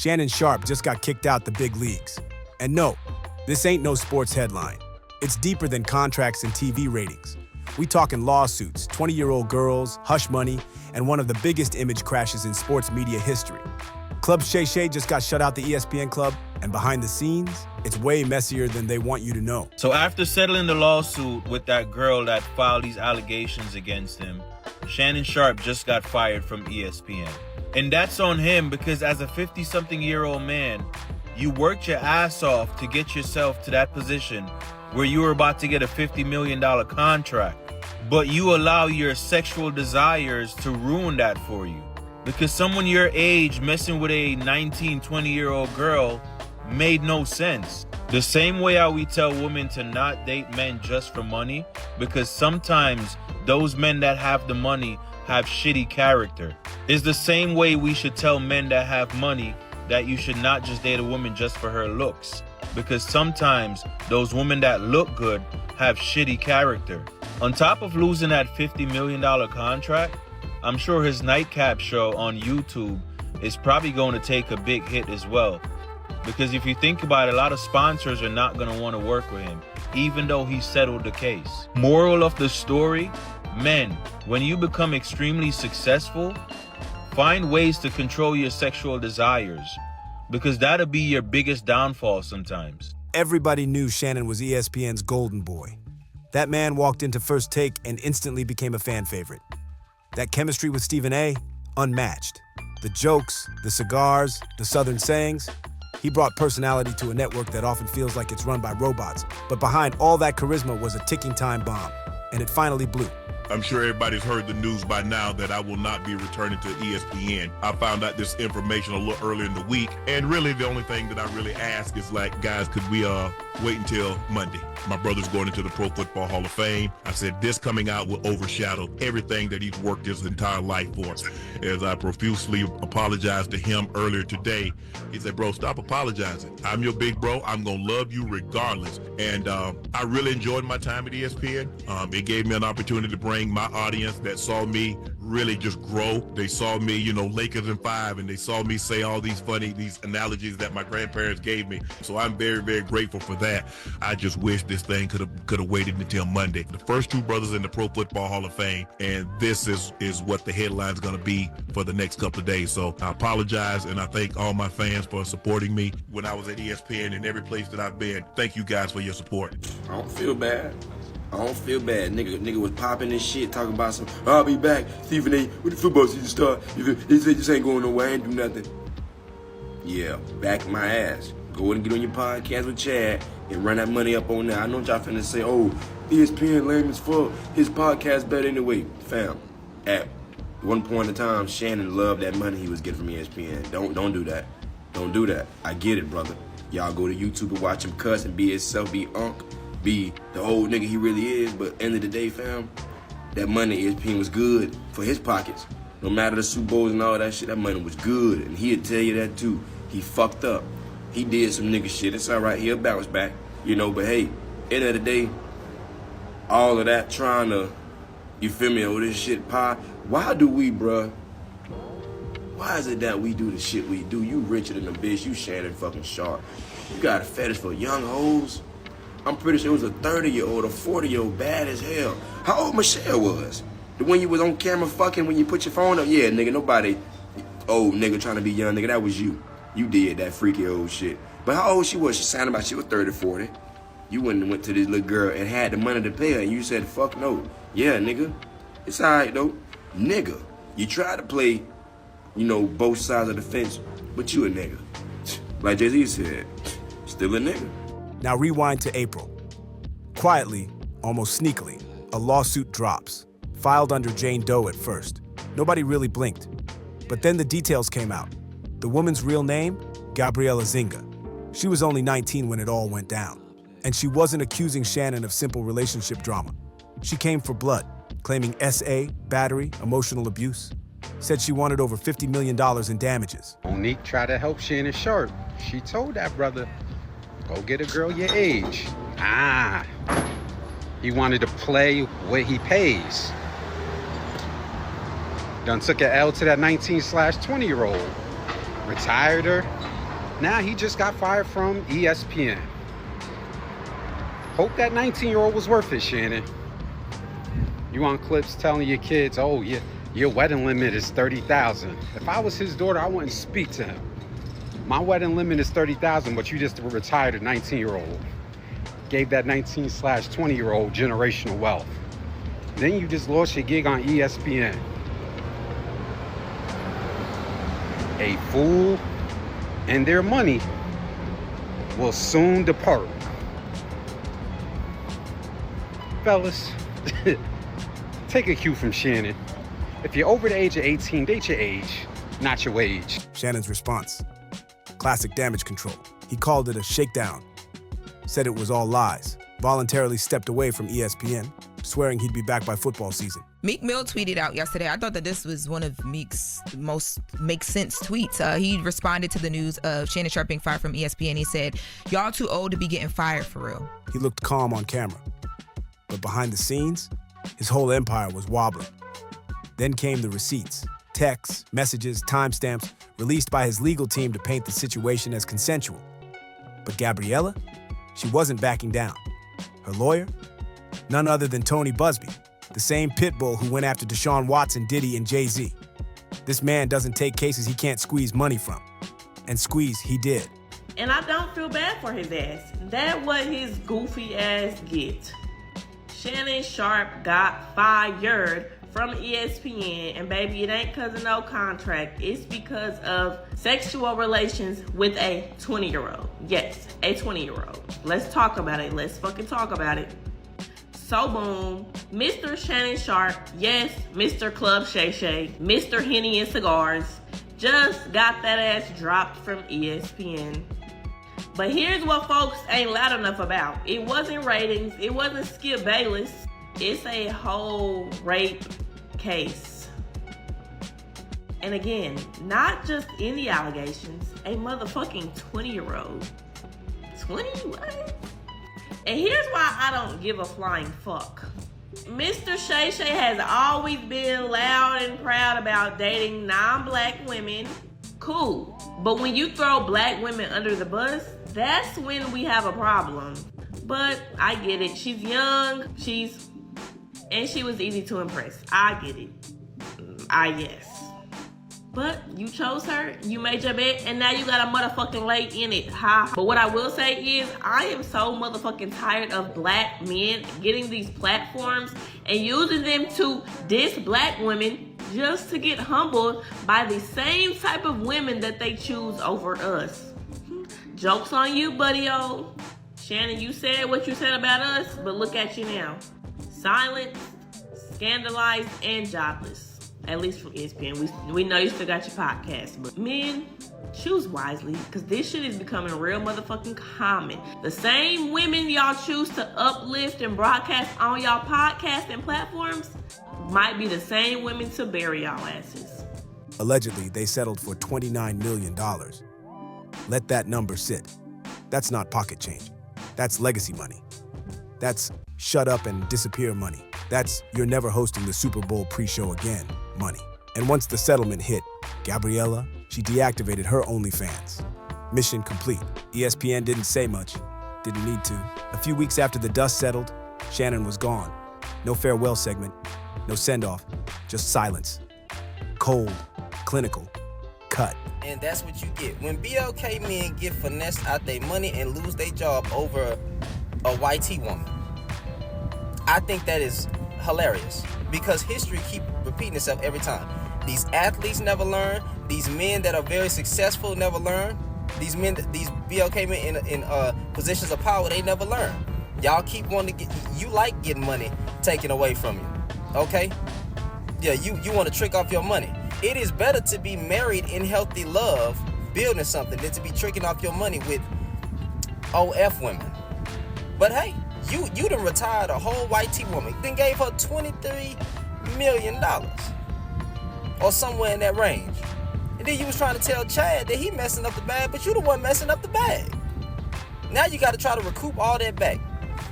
Shannon Sharpe just got kicked out the big leagues. And no, this ain't no sports headline. It's deeper than contracts and TV ratings. We talking lawsuits, 20-year-old girls, hush money, and one of the biggest image crashes in sports media history. Club Shay Shay just got shut out the ESPN club, and behind the scenes, it's way messier than they want you to know. So after settling the lawsuit with that girl that filed these allegations against him, Shannon Sharpe just got fired from ESPN. And that's on him because as a 50-something-year-old man, you worked your ass off to get yourself to that position where you were about to get a $50 million contract. But you allow your sexual desires to ruin that for you. Because someone your age messing with a 19, 20-year-old girl made no sense. The same way how we tell women to not date men just for money, because sometimes those men that have the money have shitty character, is the same way we should tell men that have money that you should not just date a woman just for her looks. Because sometimes those women that look good have shitty character. On top of losing that $50 million contract, I'm sure his nightcap show on YouTube is probably going to take a big hit as well. Because if you think about it, a lot of sponsors are not going to want to work with him, even though he settled the case. Moral of the story, men, when you become extremely successful, find ways to control your sexual desires, because that'll be your biggest downfall sometimes. Everybody knew Shannon was ESPN's golden boy. That man walked into First Take and instantly became a fan favorite. That chemistry with Stephen A, unmatched. The jokes, the cigars, the Southern sayings. He brought personality to a network that often feels like it's run by robots. But behind all that charisma was a ticking time bomb, and it finally blew. I'm sure everybody's heard the news by now that I will not be returning to ESPN. I found out this information a little earlier in the week, and really the only thing that I really ask is like, guys, could we wait until Monday? My brother's going into the Pro Football Hall of Fame. I said this coming out will overshadow everything that he's worked his entire life for. As I profusely apologized to him earlier today, he said, bro, stop apologizing. I'm your big bro. I'm going to love you regardless. And I really enjoyed my time at ESPN. It gave me an opportunity to bring my audience that saw me really just grow. They saw me, Lakers in 5, and they saw me say all these analogies that my grandparents gave me. So I'm very, very grateful for that. I just wish this thing could have waited until Monday. The first two brothers in the Pro Football Hall of Fame, and this is what the headline's going to be for the next couple of days. So I apologize, and I thank all my fans for supporting me when I was at ESPN and every place that I've been. Thank you guys for your support. I don't feel bad. Nigga was popping this shit, talking about some, I'll be back, Stephen A, with the football season start. He said this ain't going nowhere, I ain't do nothing. Yeah, back my ass. Go ahead and get on your podcast with Chad and run that money up on there. I know y'all finna say, oh, ESPN lame as fuck, his podcast better anyway. Fam, at one point in time, Shannon loved that money he was getting from ESPN. Don't do that. Don't do that. I get it, brother. Y'all go to YouTube and watch him cuss and be himself, be unk, be the old nigga he really is, but end of the day, fam, that money ESPN was good for his pockets. No matter the Super Bowls and all that shit, that money was good, and he'd tell you that too. He fucked up. He did some nigga shit. It's all right. He'll bounce back, but hey, end of the day, all of that trying to, you feel me, oh, this shit pie. Why do we, bruh? Why is it that we do the shit we do? You richer than the bitch. You Shannon fucking Sharpe. You got a fetish for young hoes. I'm pretty sure it was a 30-year-old, a 40-year-old, bad as hell. How old Michelle was? The one you was on camera fucking when you put your phone up? Yeah, nigga, nobody, old nigga trying to be young, nigga, that was you. You did that freaky old shit. But how old she was? She sounded like she was 30, 40. You went to this little girl and had the money to pay her, and you said, fuck no. Yeah, nigga, it's all right, though. Nigga, you try to play, both sides of the fence, but you a nigga. Like Jay-Z said, still a nigga. Now rewind to April. Quietly, almost sneakily, a lawsuit drops, filed under Jane Doe at first. Nobody really blinked. But then the details came out. The woman's real name? Gabriela Zinga. She was only 19 when it all went down. And she wasn't accusing Shannon of simple relationship drama. She came for blood, claiming SA, battery, emotional abuse. Said she wanted over $50 million in damages. Monique tried to help Shannon Sharpe. She told that brother, go get a girl your age. He wanted to play what he pays. Done took an L to that 19/20-year-old. Retired her, Now he just got fired from ESPN. Hope that 19-year-old was worth it, Shannon. You on clips telling your kids, oh, yeah, your wedding limit is $30,000. If I was his daughter, I wouldn't speak to him. My wedding limit is $30,000, but you just retired a 19-year-old. Gave that 19/20-year-old generational wealth. Then you just lost your gig on ESPN. A fool and their money will soon depart. Fellas, take a cue from Shannon. If you're over the age of 18, date your age, not your wage. Shannon's response: classic damage control. He called it a shakedown, said it was all lies, voluntarily stepped away from ESPN, swearing he'd be back by football season. Meek Mill tweeted out yesterday. I thought that this was one of Meek's most makes sense tweets. He responded to the news of Shannon Sharpe being fired from ESPN. He said, "Y'all too old to be getting fired for real." He looked calm on camera, but behind the scenes, his whole empire was wobbling. Then came the receipts, texts, messages, timestamps, released by his legal team to paint the situation as consensual. But Gabriella, she wasn't backing down. Her lawyer? None other than Tony Busby, the same pit bull who went after Deshaun Watson, Diddy, and Jay-Z. This man doesn't take cases he can't squeeze money from. And squeeze he did. And I don't feel bad for his ass. That what his goofy ass get. Shannon Sharpe got fired from ESPN, and baby, it ain't because of no contract. It's because of sexual relations with a 20-year-old. Yes, a 20-year-old. Let's talk about it. Let's fucking talk about it. So boom, Mr. Shannon Sharpe, yes, Mr. Club Shay Shay, Mr. Henny and Cigars, just got that ass dropped from ESPN. But here's what folks ain't loud enough about. It wasn't ratings. It wasn't Skip Bayless. It's a whole rape case. And again, not just any allegations, a motherfucking 20-year-old. 20? What? And here's why I don't give a flying fuck. Mr. Shay Shay has always been loud and proud about dating non-black women. Cool. But when you throw black women under the bus, that's when we have a problem. But I get it. She's young. And she was easy to impress. I get it. Yes. But you chose her, you made your bet, and now you got a motherfucking leg in it. Ha. But what I will say is, I am so motherfucking tired of black men getting these platforms and using them to diss black women just to get humbled by the same type of women that they choose over us. Joke's on you, buddy-o. Shannon, you said what you said about us, but look at you now. Silenced, scandalized, and jobless. At least from ESPN. We know you still got your podcast, but men, choose wisely, because this shit is becoming real motherfucking common. The same women y'all choose to uplift and broadcast on y'all podcasts and platforms might be the same women to bury y'all asses. Allegedly, they settled for $29 million. Let that number sit. That's not pocket change. That's legacy money. That's shut up and disappear money. That's you're never hosting the Super Bowl pre-show again money. And once the settlement hit, Gabriella, she deactivated her OnlyFans. Mission complete. ESPN didn't say much. Didn't need to. A few weeks after the dust settled, Shannon was gone. No farewell segment, no send-off, just silence. Cold, clinical, cut. And that's what you get. When BLK men get finessed out their money and lose their job over a YT woman, I think that is hilarious because history keeps repeating itself every time. These athletes never learn. These men that are very successful never learn. These BLK men in positions of power, they never learn. Y'all keep wanting to get, you like getting money taken away from you, okay? Yeah, you want to trick off your money. It is better to be married in healthy love, building something, than to be tricking off your money with OF women. But hey, you done retired a whole YT woman, then gave her $23 million or somewhere in that range. And then you was trying to tell Chad that he messing up the bag, but you the one messing up the bag. Now you got to try to recoup all that back.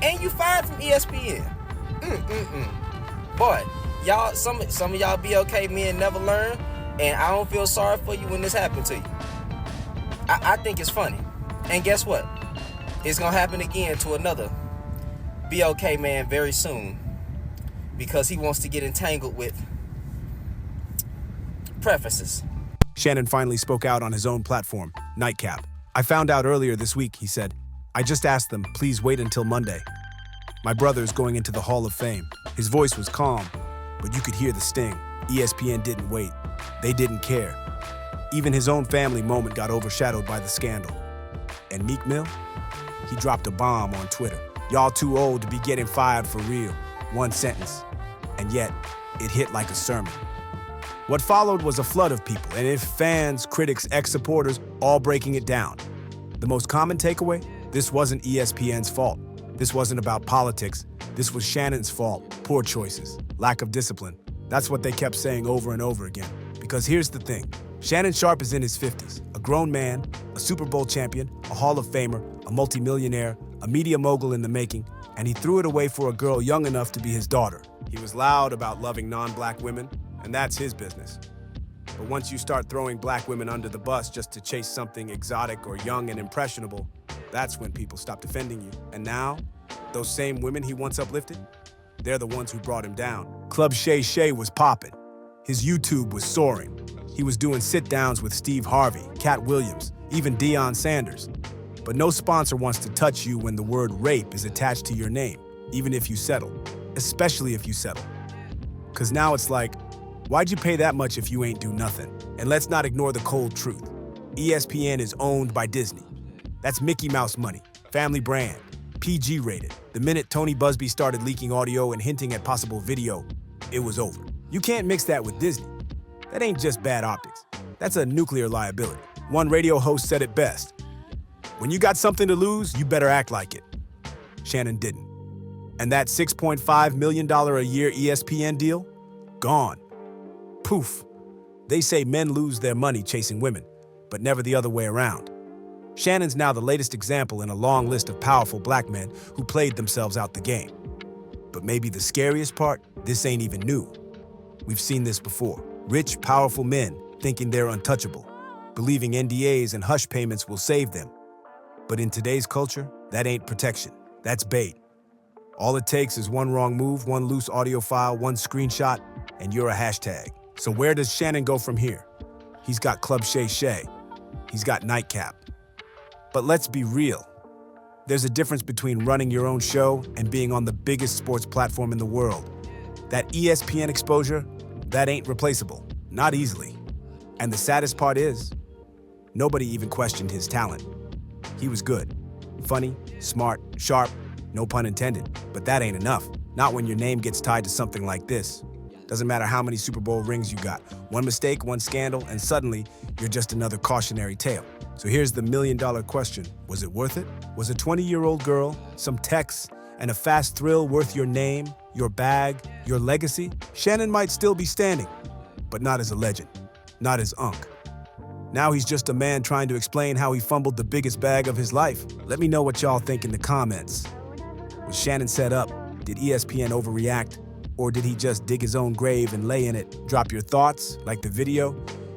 And you fired from ESPN. Boy, y'all, some of y'all BLK men never learn, and I don't feel sorry for you when this happened to you. I think it's funny. And guess what? It's gonna happen again to another BOK man very soon because he wants to get entangled with preferences. Shannon finally spoke out on his own platform, Nightcap. I found out earlier this week, he said. I just asked them, please wait until Monday. My brother's going into the Hall of Fame. His voice was calm, but you could hear the sting. ESPN didn't wait. They didn't care. Even his own family moment got overshadowed by the scandal. And Meek Mill? He dropped a bomb on Twitter. Y'all too old to be getting fired for real. One sentence. And yet, it hit like a sermon. What followed was a flood of people, and if fans, critics, ex-supporters, all breaking it down. The most common takeaway? This wasn't ESPN's fault. This wasn't about politics. This was Shannon's fault. Poor choices. Lack of discipline. That's what they kept saying over and over again. Because here's the thing. Shannon Sharpe is in his 50s, a grown man, a Super Bowl champion, a Hall of Famer, a multimillionaire, a media mogul in the making, and he threw it away for a girl young enough to be his daughter. He was loud about loving non-black women, and that's his business. But once you start throwing black women under the bus just to chase something exotic or young and impressionable, that's when people stop defending you. And now, those same women he once uplifted, they're the ones who brought him down. Club Shay Shay was popping. His YouTube was soaring. He was doing sit-downs with Steve Harvey, Cat Williams, even Deion Sanders. But no sponsor wants to touch you when the word rape is attached to your name, even if you settle, especially if you settle. Because now it's like, why'd you pay that much if you ain't do nothing? And let's not ignore the cold truth. ESPN is owned by Disney. That's Mickey Mouse money, family brand, PG rated. The minute Tony Busby started leaking audio and hinting at possible video, it was over. You can't mix that with Disney. That ain't just bad optics. That's a nuclear liability. One radio host said it best. When you got something to lose, you better act like it. Shannon didn't. And that $6.5 million a year ESPN deal? Gone. Poof. They say men lose their money chasing women, but never the other way around. Shannon's now the latest example in a long list of powerful black men who played themselves out the game. But maybe the scariest part, this ain't even new. We've seen this before. Rich, powerful men thinking they're untouchable, believing NDAs and hush payments will save them. But in today's culture, that ain't protection. That's bait. All it takes is one wrong move, one loose audio file, one screenshot, and you're a hashtag. So where does Shannon go from here? He's got Club Shay Shay. He's got Nightcap. But let's be real. There's a difference between running your own show and being on the biggest sports platform in the world. That ESPN exposure, that ain't replaceable. Not easily. And the saddest part is, nobody even questioned his talent. He was good. Funny, smart, sharp, no pun intended. But that ain't enough. Not when your name gets tied to something like this. Doesn't matter how many Super Bowl rings you got. One mistake, one scandal, and suddenly you're just another cautionary tale. So here's the million-dollar question. Was it worth it? Was a 20-year-old girl, some texts, and a fast thrill worth your name, your bag, your legacy? Shannon might still be standing, but not as a legend, not as Unc. Now he's just a man trying to explain how he fumbled the biggest bag of his life. Let me know what y'all think in the comments. Was Shannon set up? Did ESPN overreact? Or did he just dig his own grave and lay in it? Drop your thoughts, like the video,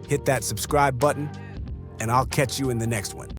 hit that subscribe button, and I'll catch you in the next one.